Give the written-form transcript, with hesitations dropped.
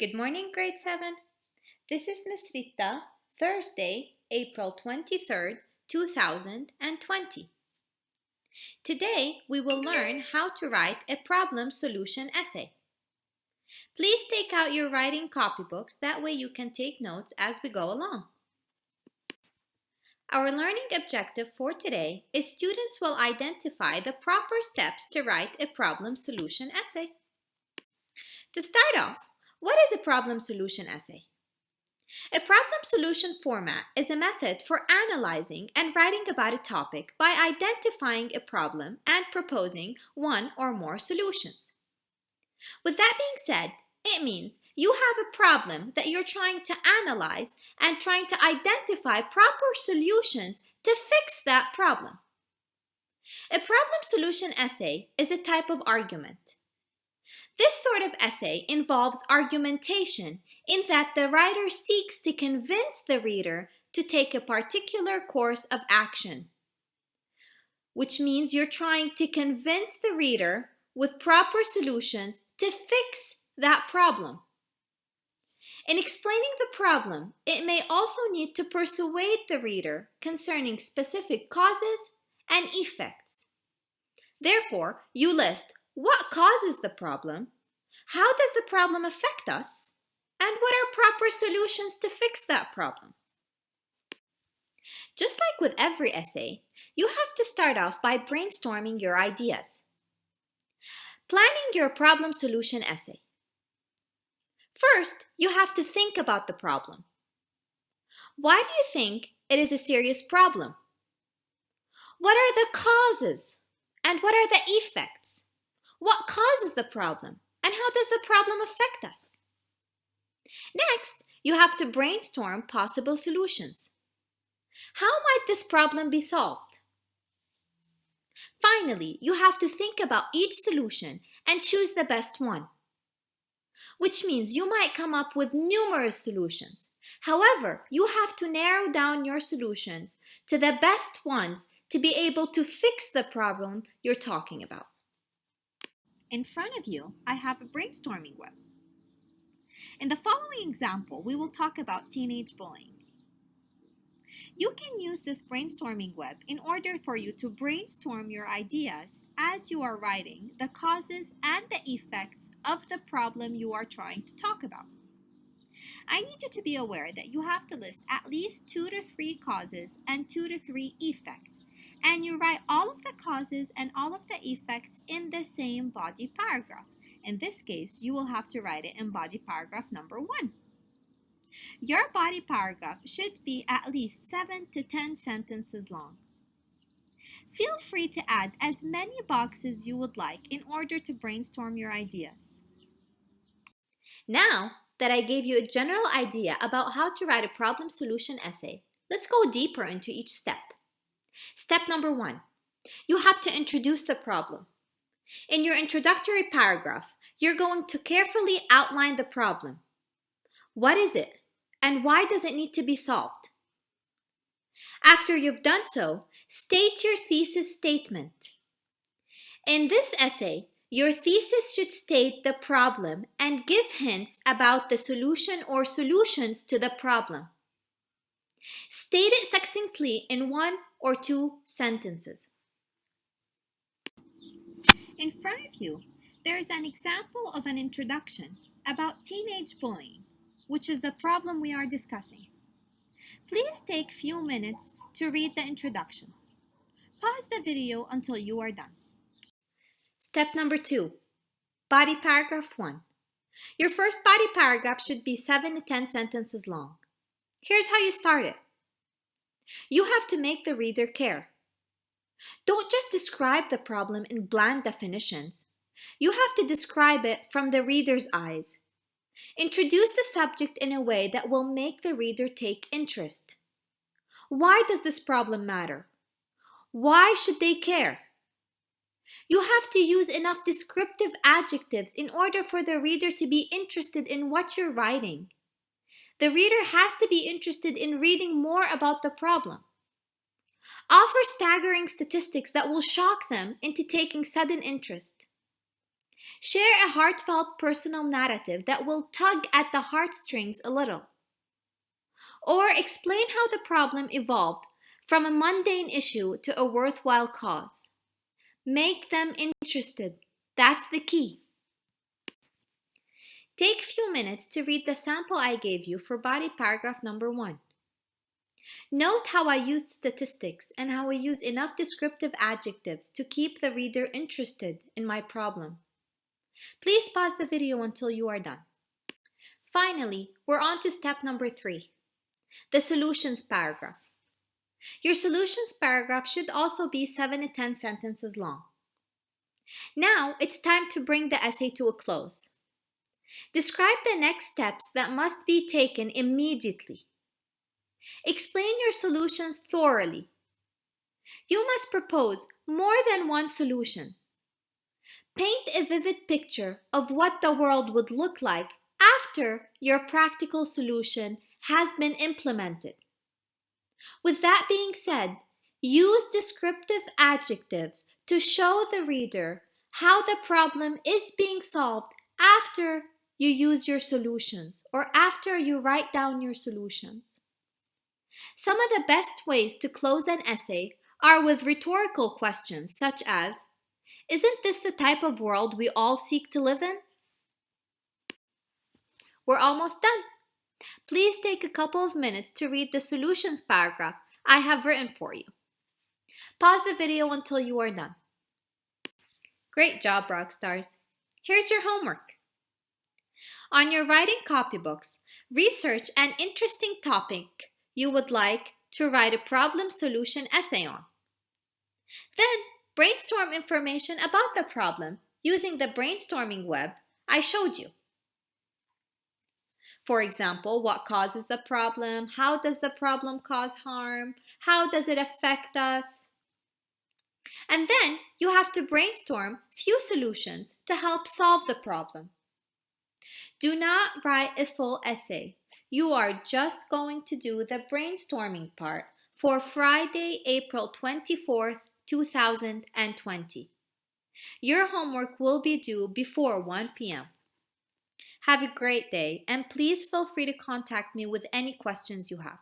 Good morning, grade 7. This is Miss Rita, Thursday, April 23rd, 2020. Today, we will learn how to write a problem solution essay. Please take out your writing copybooks, that way you can take notes as we go along. Our learning objective for today is students will identify the proper steps to write a problem solution essay. To start off, what is a problem solution essay? A problem solution format is a method for analyzing and writing about a topic by identifying a problem and proposing one or more solutions. With that being said, it means you have a problem that you're trying to analyze and trying to identify proper solutions to fix that problem. A problem solution essay is a type of argument. This sort of essay involves argumentation in that the writer seeks to convince the reader to take a particular course of action, which means you're trying to convince the reader with proper solutions to fix that problem. In explaining the problem, it may also need to persuade the reader concerning specific causes and effects. Therefore, you list what causes the problem, how does the problem affect us, and what are proper solutions to fix that problem. Just like with every essay, you have to start off by brainstorming your ideas. Planning your problem solution essay. First, you have to think about the problem. Why do you think it is a serious problem? What are the causes and what are the effects? What causes the problem and how does the problem affect us? Next, you have to brainstorm possible solutions. How might this problem be solved? Finally, you have to think about each solution and choose the best one, which means you might come up with numerous solutions. However, you have to narrow down your solutions to the best ones to be able to fix the problem you're talking about. In front of you, I have a brainstorming web. In the following example, we will talk about teenage bullying. You can use this brainstorming web in order for you to brainstorm your ideas as you are writing the causes and the effects of the problem you are trying to talk about. I need you to be aware that you have to list at least 2 to 3 causes and 2 to 3 effects, and you write all of the causes and all of the effects in the same body paragraph. In this case, you will have to write it in body paragraph number 1. Your body paragraph should be at least 7 to 10 sentences long. Feel free to add as many boxes you would like in order to brainstorm your ideas. Now that I gave you a general idea about how to write a problem solution essay, let's go deeper into each step. Step number 1, you have to introduce the problem. In your introductory paragraph, you're going to carefully outline the problem. What is it, and why does it need to be solved? After you've done so, state your thesis statement. In this essay, your thesis should state the problem and give hints about the solution or solutions to the problem. State it succinctly in 1 or 2 sentences. In front of you, there is an example of an introduction about teenage bullying, which is the problem we are discussing. Please take a few minutes to read the introduction. Pause the video until you are done. Step number 2, body paragraph 1. Your first body paragraph should be 7 to 10 sentences long. Here's how you start it. You have to make the reader care. Don't just describe the problem in bland definitions. You have to describe it from the reader's eyes. Introduce the subject in a way that will make the reader take interest. Why does this problem matter? Why should they care? You have to use enough descriptive adjectives in order for the reader to be interested in what you're writing. The reader has to be interested in reading more about the problem. Offer staggering statistics that will shock them into taking sudden interest. Share a heartfelt personal narrative that will tug at the heartstrings a little. Or explain how the problem evolved from a mundane issue to a worthwhile cause. Make them interested. That's the key. Take a few minutes to read the sample I gave you for body paragraph number 1. Note how I used statistics and how I used enough descriptive adjectives to keep the reader interested in my problem. Please pause the video until you are done. Finally, we're on to step number 3, the solutions paragraph. Your solutions paragraph should also be 7 to 10 sentences long. Now, it's time to bring the essay to a close. Describe the next steps that must be taken immediately. Explain your solutions thoroughly. You must propose more than one solution. Paint a vivid picture of what the world would look like after your practical solution has been implemented. With that being said, use descriptive adjectives to show the reader how the problem is being solved after you use your solutions or after you write down your solutions. Some of the best ways to close an essay are with rhetorical questions such as, "Isn't this the type of world we all seek to live in?" We're almost done. Please take a couple of minutes to read the solutions paragraph I have written for you. Pause the video until you are done. Great job, Rockstars. Here's your homework. On your writing copybooks, research an interesting topic you would like to write a problem solution essay on. Then, brainstorm information about the problem using the brainstorming web I showed you. For example, what causes the problem? How does the problem cause harm? How does it affect us? And then you have to brainstorm few solutions to help solve the problem. Do not write a full essay. You are just going to do the brainstorming part for Friday, April 24th, 2020. Your homework will be due before 1 p.m. Have a great day, and please feel free to contact me with any questions you have.